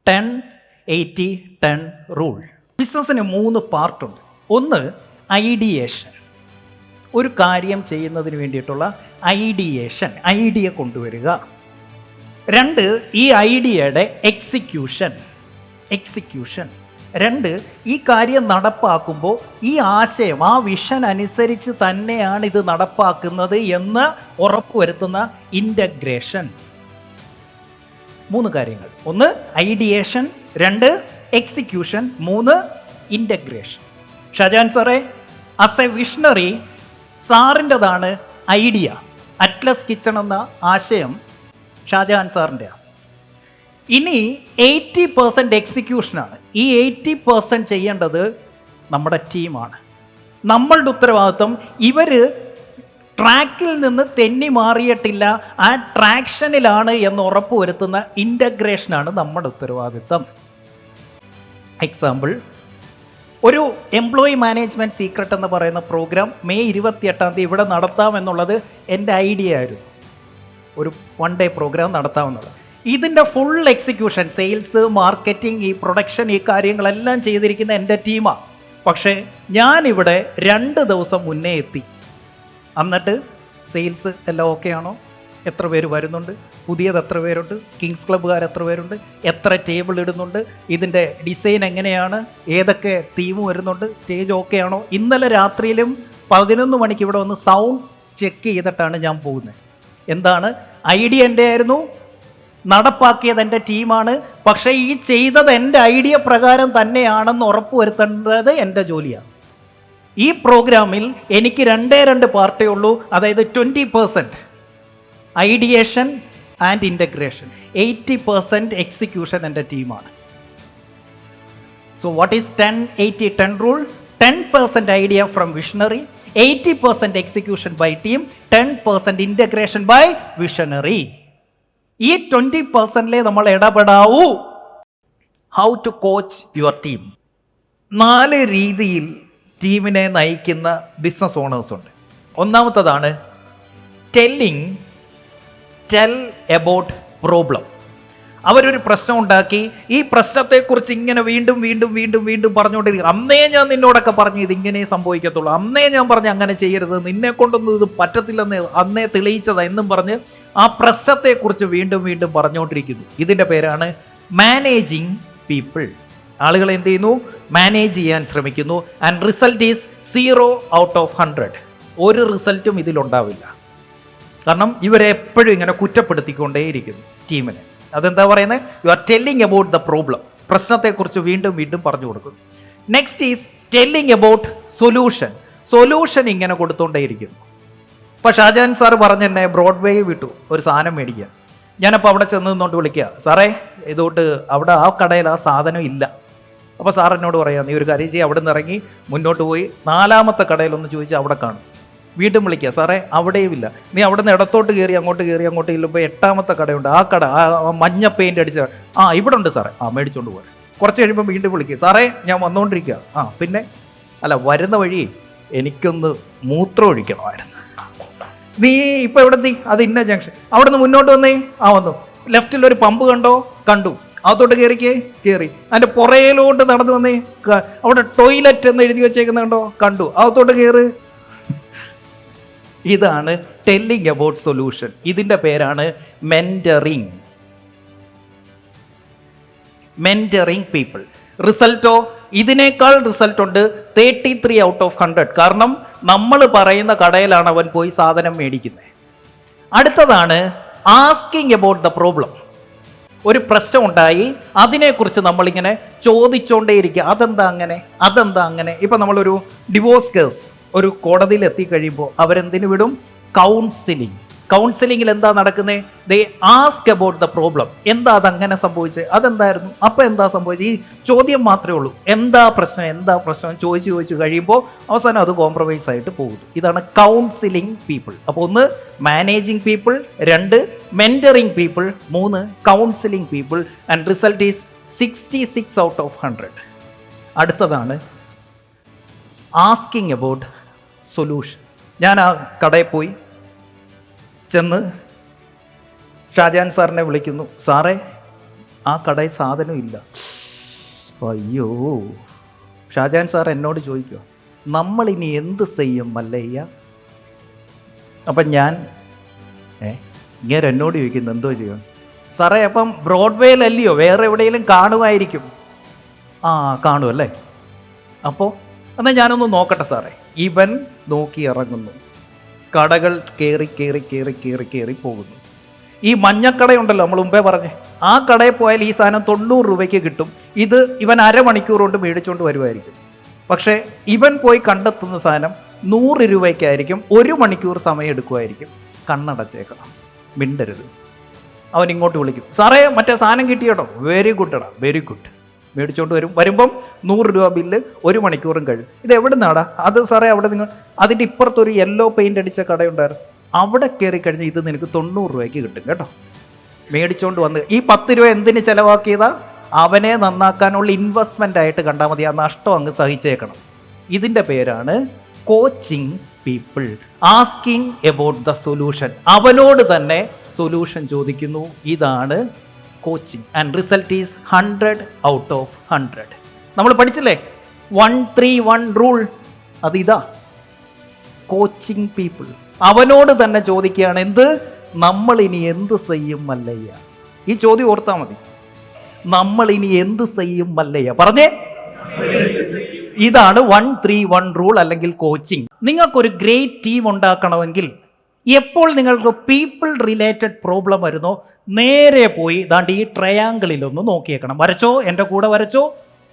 10-80-10 rule. ബിസിനസ്സിന് 3 പാർട്ടുണ്ട്. ഒന്ന് ideation, ഒരു കാര്യം ചെയ്യുന്നതിന് വേണ്ടിയിട്ടുള്ള ഐഡിയേഷൻ, ഐഡിയ കൊണ്ടുവരിക. 2 ഈ ഐഡിയയുടെ എക്സിക്യൂഷൻ. 2 ഈ കാര്യം നടപ്പാക്കുമ്പോൾ ഈ ആശയം, ആ വിഷൻ അനുസരിച്ച് തന്നെയാണ് ഇത് നടപ്പാക്കുന്നത് എന്ന് ഉറപ്പുവരുത്തുന്ന ഇൻ്റഗ്രേഷൻ. 3 കാര്യങ്ങൾ. 1 ഐഡിയേഷൻ, 2 എക്സിക്യൂഷൻ, 3 ഇൻ്റഗ്രേഷൻ. ഷാജാൻ സാറേ, ആസ് എ വിഷണറി സാറിൻ്റെതാണ് ഐഡിയ. അറ്റ്ലസ് കിച്ചൺ എന്ന ആശയം ഷാജഹാൻ സാറിൻ്റെയാണ്. ഇനി 80% എക്സിക്യൂഷനാണ്. ഈ 80% ചെയ്യേണ്ടത് നമ്മുടെ ടീമാണ്. നമ്മളുടെ ഉത്തരവാദിത്വം ഇവർ ട്രാക്കിൽ നിന്ന് തെന്നി മാറിയിട്ടില്ല, ആ ട്രാക്ഷനിലാണ് എന്ന് ഉറപ്പുവരുത്തുന്ന ഇൻ്റഗ്രേഷനാണ് നമ്മുടെ ഉത്തരവാദിത്വം. എക്സാമ്പിൾ, ഒരു എംപ്ലോയി മാനേജ്മെൻറ്റ് സീക്രട്ട് എന്ന് പറയുന്ന പ്രോഗ്രാം മെയ് 28 ഇവിടെ നടത്താമെന്നുള്ളത് എൻ്റെ ഐഡിയ ആയിരുന്നു. ഒരു 1 ഡേ പ്രോഗ്രാം നടത്താമെന്നുള്ളത്. ഇതിൻ്റെ ഫുൾ എക്സിക്യൂഷൻ, സെയിൽസ്, മാർക്കറ്റിംഗ്, ഈ പ്രൊഡക്ഷൻ, ഈ കാര്യങ്ങളെല്ലാം ചെയ്തിരിക്കുന്ന എൻ്റെ ടീമാണ്. പക്ഷേ ഞാനിവിടെ 2 ദിവസം മുന്നേ എത്തി. എന്നിട്ട് സെയിൽസ് എല്ലാം ഓക്കെ ആണോ? എത്ര പേര് വരുന്നുണ്ട്? പുതിയത് എത്ര പേരുണ്ട്? കിങ്സ് ക്ലബ്ബുകാർ എത്ര പേരുണ്ട്? എത്ര ടേബിൾ ഇടുന്നുണ്ട്? ഇതിൻ്റെ ഡിസൈൻ എങ്ങനെയാണ്? ഏതൊക്കെ തീം വരുന്നുണ്ട്? സ്റ്റേജ് ഓക്കെ ആണോ? ഇന്നലെ രാത്രിയിലും 11 മണിക്ക് ഇവിടെ വന്ന് സൗണ്ട് ചെക്ക് ചെയ്തിട്ടാണ് ഞാൻ പോകുന്നത്. എന്താണ്? ഐഡിയ എൻ്റെ ആയിരുന്നു, നടപ്പാക്കിയത് എൻ്റെ ടീമാണ്. പക്ഷേ ഈ ചെയ്തത് എൻ്റെ ഐഡിയ പ്രകാരം തന്നെയാണെന്ന് ഉറപ്പുവരുത്തേണ്ടത് എൻ്റെ ജോലിയാണ്. ഈ പ്രോഗ്രാമിൽ എനിക്ക് 2 പാർട്ടേ ഉള്ളൂ. അതായത് 20% ഐഡിയേഷൻ ആൻഡ് ഇൻ്റഗ്രേഷൻ, 80% എക്സിക്യൂഷൻ എൻ്റെ ടീമാണ്. So what is 10-80-10 rule? 10% idea from visionary, 80% execution by team, 10% integration by visionary. ഈ 20%-ലേ നമ്മൾ ഇടപെടാവൂ. How to coach your team? 4 രീതിയിൽ ടീമിനെ നയിക്കുന്ന ബിസിനസ് ഓണേഴ്സ് ഉണ്ട്. ഒന്നാമത്തതാണ് ടെൽ എബൌട്ട് പ്രോബ്ലം. അവരൊരു പ്രശ്നം ഉണ്ടാക്കി, ഈ പ്രശ്നത്തെക്കുറിച്ച് ഇങ്ങനെ വീണ്ടും വീണ്ടും വീണ്ടും വീണ്ടും പറഞ്ഞുകൊണ്ടിരിക്കും. അന്നേ ഞാൻ നിന്നോടൊക്കെ പറഞ്ഞു ഇത് ഇങ്ങനെ സംഭവിക്കത്തുള്ളൂ, അന്നേ ഞാൻ പറഞ്ഞു അങ്ങനെ ചെയ്യരുത്, നിന്നെ കൊണ്ടൊന്നും ഇത് പറ്റത്തില്ലെന്ന് അന്നേ തെളിയിച്ചതാ എന്നും പറഞ്ഞ് ആ പ്രശ്നത്തെക്കുറിച്ച് വീണ്ടും വീണ്ടും പറഞ്ഞുകൊണ്ടിരിക്കുന്നു. ഇതിൻ്റെ പേരാണ് മാനേജിങ് പീപ്പിൾ. ആളുകൾ എന്ത് ചെയ്യുന്നു? മാനേജ് ചെയ്യാൻ ശ്രമിക്കുന്നു. And result is 0 out of 100. ഒരു റിസൾട്ടും ഇതിലുണ്ടാവില്ല. കാരണം ഇവരെ എപ്പോഴും ഇങ്ങനെ കുറ്റപ്പെടുത്തിക്കൊണ്ടേയിരിക്കുന്നു ടീമിനെ. അതെന്താ പറയുന്നത്? You are telling about the problem. പ്രശ്നത്തെക്കുറിച്ച് വീണ്ടും വീണ്ടും പറഞ്ഞു കൊടുക്കുന്നു. Next is telling about solution ഇങ്ങനെ കൊടുത്തുകൊണ്ടേയിരിക്കുന്നു. ഇപ്പോൾ ഷാജഹാൻ സാർ പറഞ്ഞെന്നെ ബ്രോഡ്വേ വിട്ടു ഒരു സാധനം മേടിക്കുക. ഞാനപ്പോൾ അവിടെ ചെന്ന് നിന്നോണ്ട് വിളിക്കുക, സാറേ ഇതുകൊണ്ട് അവിടെ ആ കടയിൽ ആ സാധനം ഇല്ല. അപ്പോൾ സാർ എന്നോട് പറയാം, നീ ഒരു കാര്യം ചെയ്യുക, അവിടെ നിന്ന് ഇറങ്ങി മുന്നോട്ട് പോയി 4ാമത്തെ കടയിലൊന്ന് ചോദിച്ചാൽ അവിടെ കാണും. വീണ്ടും വിളിക്കുക, സാറേ അവിടെയും ഇല്ല. നീ അവിടെ നിന്ന് ഇടത്തോട്ട് കയറി അങ്ങോട്ട് ചെല്ലുമ്പോൾ 8ാമത്തെ കടയുണ്ട്. ആ കട ആ മഞ്ഞ പെയിൻ്റ് അടിച്ച ഇവിടെ ഉണ്ട് സാറേ, മേടിച്ചോണ്ട് പോരാ. കുറച്ച് കഴിയുമ്പോൾ വീണ്ടും വിളിക്കുക, സാറേ ഞാൻ വന്നുകൊണ്ടിരിക്കുക. പിന്നെ അല്ല, വരുന്ന വഴി എനിക്കൊന്ന് മൂത്രം ഒഴിക്കണമായിരുന്നു. നീ ഇപ്പം എവിടെ എത്തി? അത് ഇന്ന ജംഗ്ഷൻ. അവിടെ നിന്ന് മുന്നോട്ട് വന്നേ. വന്നു. ലെഫ്റ്റിലൊരു പമ്പ് കണ്ടു. അതോട്ട് കയറി അതിൻ്റെ പുറയിലോട്ട് നടന്നു വന്നേ. അവിടെ ടോയ്ലറ്റ് എന്ന് എഴുതി വെച്ചേക്കുന്ന കണ്ടു. അതോട്ട് കയറ്. ഇതാണ് ടെല്ലിങ് അബൌട്ട് സൊല്യൂഷൻ. ഇതിൻ്റെ പേരാണ് മെൻറ്ററിങ് പീപ്പിൾ. റിസൾട്ടോ? ഇതിനേക്കാൾ റിസൾട്ട് ഉണ്ട് 33 ഔട്ട് ഓഫ് 100. കാരണം നമ്മൾ പറയുന്ന കടയിലാണ് അവൻ പോയി സാധനം മേടിക്കുന്നത്. അടുത്തതാണ് ആസ്കിങ് അബൌട്ട് ദ പ്രോബ്ലം. ഒരു പ്രശ്നം ഉണ്ടായി, അതിനെക്കുറിച്ച് നമ്മളിങ്ങനെ ചോദിച്ചുകൊണ്ടേയിരിക്കുക. അതെന്താ അങ്ങനെ? ഇപ്പം നമ്മളൊരു ഡിവോഴ്സ് കേസ് ഒരു കോടതിയിൽ എത്തിക്കഴിയുമ്പോൾ അവരെന്തിനു വിടും? കൗൺസിലിങ്ങിൽ എന്താ നടക്കുന്നത്? They ask about the problem. എന്താ അതങ്ങനെ സംഭവിച്ചത്? അതെന്തായിരുന്നു? അപ്പം എന്താ സംഭവിച്ചത്? ഈ ചോദ്യം മാത്രമേ ഉള്ളൂ. എന്താ പ്രശ്നം ചോദിച്ചു കഴിയുമ്പോൾ അവസാനം അത് കോംപ്രമൈസ് ആയിട്ട് പോകുന്നു. ഇതാണ് കൗൺസിലിംഗ് പീപ്പിൾ. അപ്പോൾ 1 managing people, 2 mentoring people, 3 counselling people. And result is 66 out of 100. അടുത്തതാണ് ആസ്കിങ് അബൌട്ട് സൊല്യൂഷൻ. ഞാൻ ആ കടയിൽ പോയി ചെന്ന് ഷാജഹാൻ സാറിനെ വിളിക്കുന്നു, സാറേ ആ കടയിൽ സാധനം ഇല്ല. അയ്യോ, ഷാജാൻ സാർ എന്നോട് ചോദിക്കുക, നമ്മളിനി എന്ത് ചെയ്യും മല്ലയ്യ? അപ്പം ഞാൻ ഇങ്ങനെ എന്നോട് ചോദിക്കുന്നു, എന്തോ ചെയ്യും സാറേ? അപ്പം ബ്രോഡ്വേയിലല്ലയോ, വേറെ എവിടെയെങ്കിലും കാണുമായിരിക്കും. ആ കാണുമല്ലേ, അപ്പോൾ എന്നാൽ ഞാനൊന്ന് നോക്കട്ടെ സാറേ. ഇവൻ നോക്കി ഇറങ്ങുന്നു, കടകൾ കയറി കയറി കയറി കയറി കയറി പോകുന്നു. ഈ മഞ്ഞക്കടയുണ്ടല്ലോ നമ്മൾ മുമ്പേ പറഞ്ഞേ, ആ കടയിൽ പോയാൽ ഈ സാധനം 90 രൂപയ്ക്ക് കിട്ടും. ഇത് ഇവൻ അരമണിക്കൂർ കൊണ്ട് മേടിച്ചുകൊണ്ട് വരുമായിരിക്കും. പക്ഷേ ഇവൻ പോയി കണ്ടെത്തുന്ന സാധനം 100 രൂപയ്ക്കായിരിക്കും. 1 മണിക്കൂർ സമയം എടുക്കുമായിരിക്കും. കണ്ണടച്ചേക്കണം, മിണ്ടരുത്. അവൻ ഇങ്ങോട്ട് വിളിക്കും, സാറേ മറ്റേ സാധനം കിട്ടിയട്ടോ? വെരി ഗുഡ് എടാ, വെരി ഗുഡ്. മേടിച്ചുകൊണ്ട് വരുമ്പം 100 രൂപ ബില്ല്, 1 മണിക്കൂറും കഴിയും. ഇത് എവിടെ നിന്നാടാ? അത് സാറേ അവിടെ നിങ്ങൾ അതിൻ്റെ ഇപ്പുറത്തൊരു യെല്ലോ പെയിൻ്റ് അടിച്ച കടയുണ്ടായിരുന്നു, അവിടെ കയറി കഴിഞ്ഞാൽ ഇത് നിനക്ക് 90 രൂപയ്ക്ക് കിട്ടും കേട്ടോ. മേടിച്ചുകൊണ്ട് വന്ന് ഈ 10 രൂപ എന്തിന് ചിലവാക്കിയതാ? അവനെ നന്നാക്കാനുള്ള ഇൻവെസ്റ്റ്മെൻ്റ് ആയിട്ട് കണ്ടാൽ മതി. ആ നഷ്ടം അങ്ങ് സഹിച്ചേക്കണം. ഇതിൻ്റെ പേരാണ് coaching people, asking about the solution. അവനോട് തന്നെ സൊല്യൂഷൻ ചോദിക്കുന്നു. ഇതാണ് coaching. And result is 100 out of 100. നമ്മൾ പഠിച്ചില്ലേ 1-3-1 റൂൾ? അത് ഇതാ, കോച്ചിങ് പീപ്പിൾ. അവനോട് തന്നെ ചോദിക്കുകയാണ്, എന്ത്? നമ്മൾ ഇനി എന്ത് ചെയ്യും മല്ലയ്യ? ഈ ചോദ്യം ഓർത്താൽ മതി. നമ്മൾ ഇനി എന്ത് ചെയ്യും മല്ലയ്യ? പറഞ്ഞേ. ഇതാണ് 1-3-1 റൂൾ അല്ലെങ്കിൽ കോച്ചിങ്. നിങ്ങൾക്കൊരു ഗ്രേറ്റ് ടീം ഉണ്ടാക്കണമെങ്കിൽ എപ്പോൾ നിങ്ങൾക്ക് പീപ്പിൾ റിലേറ്റഡ് പ്രോബ്ലം വരുന്നോ, നേരെ പോയി ദാണ്ട് ഈ ട്രയാങ്കിളിലൊന്ന് നോക്കിയേക്കണം. വരച്ചോ, എൻ്റെ കൂടെ വരച്ചോ.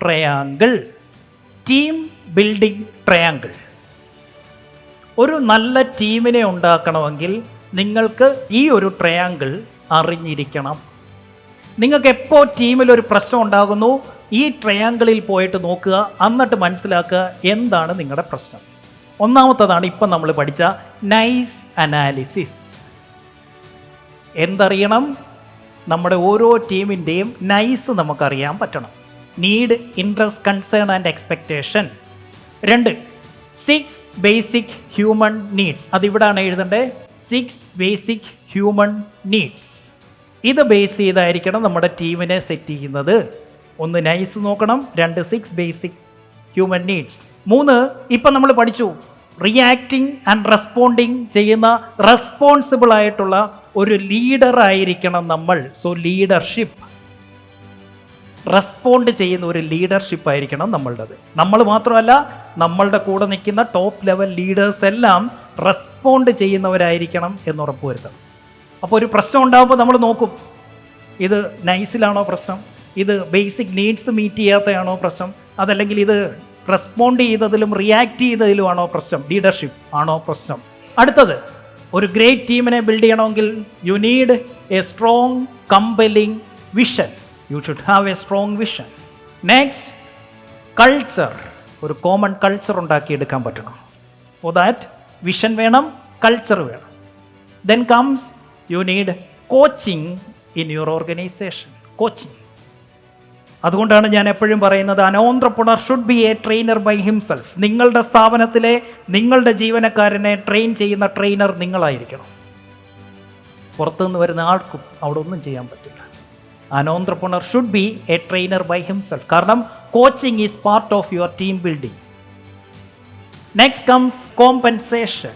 Triangle, team building triangle. ഒരു നല്ല ടീമിനെ ഉണ്ടാക്കണമെങ്കിൽ നിങ്ങൾക്ക് ഈ ഒരു ട്രയാങ്കിൾ അറിഞ്ഞിരിക്കണം. നിങ്ങൾക്ക് എപ്പോൾ ടീമിലൊരു പ്രശ്നം ഉണ്ടാകുന്നു, ഈ ട്രയാങ്കിളിൽ പോയിട്ട് നോക്കുക, എന്നിട്ട് മനസ്സിലാക്കുക എന്താണ് നിങ്ങളുടെ പ്രശ്നം. ഒന്നാമത്തതാണ് ഇപ്പം നമ്മൾ പഠിച്ച നൈസ് അനാലിസിസ്. എന്തറിയണം? നമ്മുടെ ഓരോ ടീമിൻ്റെയും നൈസ് നമുക്കറിയാൻ പറ്റണം. Need, interest, concern and expectation. 2, 6 basic human needs. അതിവിടാണ് എഴുതേണ്ടത്. 6 ബേസിക് ഹ്യൂമൻ നീഡ്സ്. ഇത് ബേസ് ചെയ്തായിരിക്കണം നമ്മുടെ ടീമിനെ സെറ്റ് ചെയ്യുന്നത്. 1 നൈസ് നോക്കണം, 2 6 ബേസിക് ഹ്യൂമൻ നീഡ്സ്. 3 ഇപ്പം നമ്മൾ പഠിച്ചു, റിയാക്ടിങ് ആൻഡ് റെസ്പോണ്ടിങ് ചെയ്യുന്ന റെസ്പോൺസിബിൾ ആയിട്ടുള്ള ഒരു ലീഡർ ആയിരിക്കണം നമ്മൾ. സോ ലീഡർഷിപ്പ്, റെസ്പോണ്ട് ചെയ്യുന്ന ഒരു ലീഡർഷിപ്പ് ആയിരിക്കണം നമ്മളുടേത്. നമ്മൾ മാത്രമല്ല, നമ്മളുടെ കൂടെ നിൽക്കുന്ന ടോപ്പ് ലെവൽ ലീഡേഴ്സ് എല്ലാം റെസ്പോണ്ട് ചെയ്യുന്നവരായിരിക്കണം എന്ന് ഉറപ്പുവരുത്തണം. അപ്പോൾ ഒരു പ്രശ്നം ഉണ്ടാകുമ്പോൾ നമ്മൾ നോക്കും, ഇത് നൈസിലാണോ പ്രശ്നം, ഇത് ബേസിക് നീഡ്സ് മീറ്റ് ചെയ്യാത്തതാണോ പ്രശ്നം, അതല്ലെങ്കിൽ ഇത് റെസ്പോണ്ട് ചെയ്തതിലും റിയാക്ട് ചെയ്തതിലുമാണോ പ്രശ്നം, ലീഡർഷിപ്പ് ആണോ പ്രശ്നം. അടുത്തത്, ഒരു ഗ്രേറ്റ് ടീമിനെ ബിൽഡ് ചെയ്യണമെങ്കിൽ you need a strong compelling vision. You should have a strong vision. Next, culture. ഒരു കോമൺ കൾച്ചർ ഉണ്ടാക്കിയെടുക്കാൻ പറ്റണം. ഫോർ ദാറ്റ് വിഷൻ വേണം, കൾച്ചർ വേണം. Then comes you need coaching in your organisation. Coaching. അതുകൊണ്ടാണ് ഞാൻ എപ്പോഴും പറയുന്നത്, an entrepreneur should be a trainer by himself. നിങ്ങളുടെ സ്ഥാപനത്തിലെ നിങ്ങളുടെ ജീവനക്കാരനെ ട്രെയിൻ ചെയ്യുന്ന ട്രെയിനർ നിങ്ങളായിരിക്കണം. പുറത്തുനിന്ന് വരുന്ന ആൾക്കും അവിടെ ഒന്നും ചെയ്യാൻ പറ്റില്ല. An entrepreneur should be a trainer by himself. കാരണം coaching is part of your team building. Next comes compensation.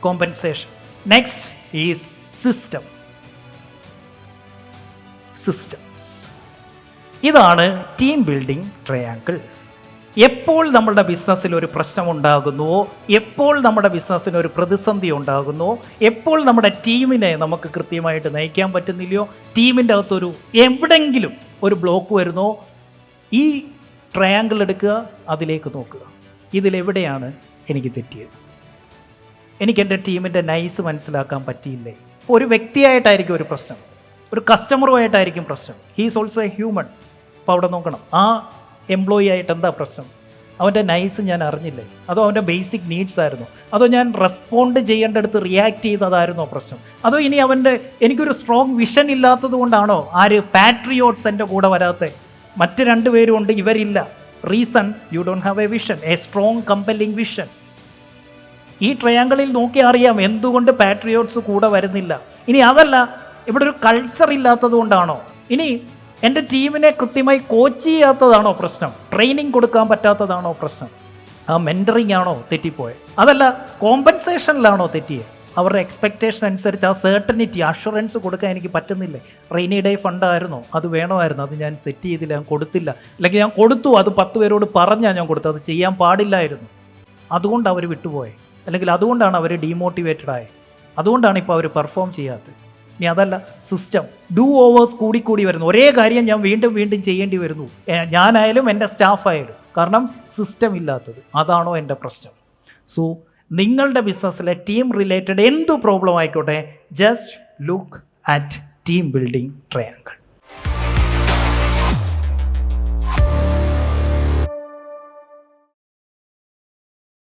Compensation. Next is system. Systems. ഇതാണ് ടീം ബിൽഡിംഗ് ട്രയാങ്കിൾ. എപ്പോൾ നമ്മുടെ ബിസിനസ്സിൽ ഒരു പ്രശ്നം ഉണ്ടാകുന്നുവോ, എപ്പോൾ നമ്മുടെ ബിസിനസ്സിന് ഒരു പ്രതിസന്ധി ഉണ്ടാകുന്നുവോ, എപ്പോൾ നമ്മുടെ ടീമിനെ നമുക്ക് കൃത്യമായിട്ട് നയിക്കാൻ പറ്റുന്നില്ലയോ, ടീമിൻ്റെ അകത്തൊരു എവിടെങ്കിലും ഒരു ബ്ലോക്ക് വരുന്നോ, ഈ ട്രയാങ്കിൾ എടുക്കുക, അതിലേക്ക് നോക്കുക. ഇതിലെവിടെയാണ് എനിക്ക് തെറ്റിയത്, എനിക്ക് എൻ്റെ ടീമിൻ്റെ നൈസ് മനസ്സിലാക്കാൻ പറ്റിയില്ലേ. ഒരു വ്യക്തിയായിട്ടായിരിക്കും ഒരു പ്രശ്നം, ഒരു കസ്റ്റമറുമായിട്ടായിരിക്കും പ്രശ്നം. He's also A human. അപ്പോൾ അവിടെ നോക്കണം, ആ എംപ്ലോയി ആയിട്ട് എന്താ പ്രശ്നം, അവൻ്റെ നൈസ് ഞാൻ അറിഞ്ഞില്ലേ, അതോ അവൻ്റെ ബേസിക് നീഡ്സ് ആയിരുന്നു, അതോ ഞാൻ റെസ്പോണ്ട് ചെയ്യേണ്ടടുത്ത് റിയാക്ട് ചെയ്തതായിരുന്നോ പ്രശ്നം, അതോ ഇനി എനിക്കൊരു സ്ട്രോങ് വിഷൻ ഇല്ലാത്തത് കൊണ്ടാണോ പാട്രിയോട്ട്സ് എൻ്റെ കൂടെ വരാത്ത മറ്റ് 2 പേരും ഉണ്ട്, ഇവരില്ല. Reason, you don't have a vision, a strong compelling vision. ഈ ട്രയാങ്കിളിൽ നോക്കി അറിയാം എന്തുകൊണ്ട് പാട്രിയോട്ട്സ് കൂടെ വരുന്നില്ല. ഇനി അതല്ല, ഇവിടെ ഒരു കൾച്ചർ ഇല്ലാത്തത് കൊണ്ടാണോ, ഇനി എൻ്റെ ടീമിനെ കൃത്യമായി കോച്ച് ചെയ്യാത്തതാണോ പ്രശ്നം? ട്രെയിനിങ് കൊടുക്കാൻ പറ്റാത്തതാണോ പ്രശ്നം? ആ മെൻറ്ററിങ് ആണോ തെറ്റിപ്പോയത്? അതല്ല കോമ്പൻസേഷനിലാണോ തെറ്റിയത്? അവരുടെ എക്സ്പെക്റ്റേഷൻ അനുസരിച്ച് ആ സെർട്ടനിറ്റി, അഷുറൻസ് കൊടുക്കാൻ എനിക്ക് പറ്റുന്നില്ലേ? റെയിനി ഡേ ഫണ്ടായിരുന്നോ? അത് വേണമായിരുന്നു, അത് ഞാൻ സെറ്റ് ചെയ്തില്ല, ഞാൻ കൊടുത്തില്ല. അല്ലെങ്കിൽ ഞാൻ കൊടുത്തു, അത് 10 പേരോട് പറഞ്ഞാൽ ഞാൻ കൊടുത്തു, അത് ചെയ്യാൻ പാടില്ലായിരുന്നു. അതുകൊണ്ട് അവർ വിട്ടുപോയത്, അല്ലെങ്കിൽ അതുകൊണ്ടാണ് അവർ ഡീമോട്ടിവേറ്റഡ് ആയത്, അതുകൊണ്ടാണ് ഇപ്പോൾ അവർ പെർഫോം ചെയ്യാത്തത്. ഇനി അതല്ല, സിസ്റ്റം ഡു ഓവേഴ്സ് കൂടിക്കൂടി വരുന്നു. ഒരേ കാര്യം ഞാൻ വീണ്ടും വീണ്ടും ചെയ്യേണ്ടി വരുന്നു, ഞാനായാലും എൻ്റെ സ്റ്റാഫായാലും. കാരണം സിസ്റ്റം ഇല്ലാത്തത്, അതാണോ എൻ്റെ പ്രശ്നം? സോ നിങ്ങളുടെ ബിസിനസ്സിലെ ടീം റിലേറ്റഡ് എന്ത് പ്രോബ്ലം ആയിക്കോട്ടെ, just look at team building triangle.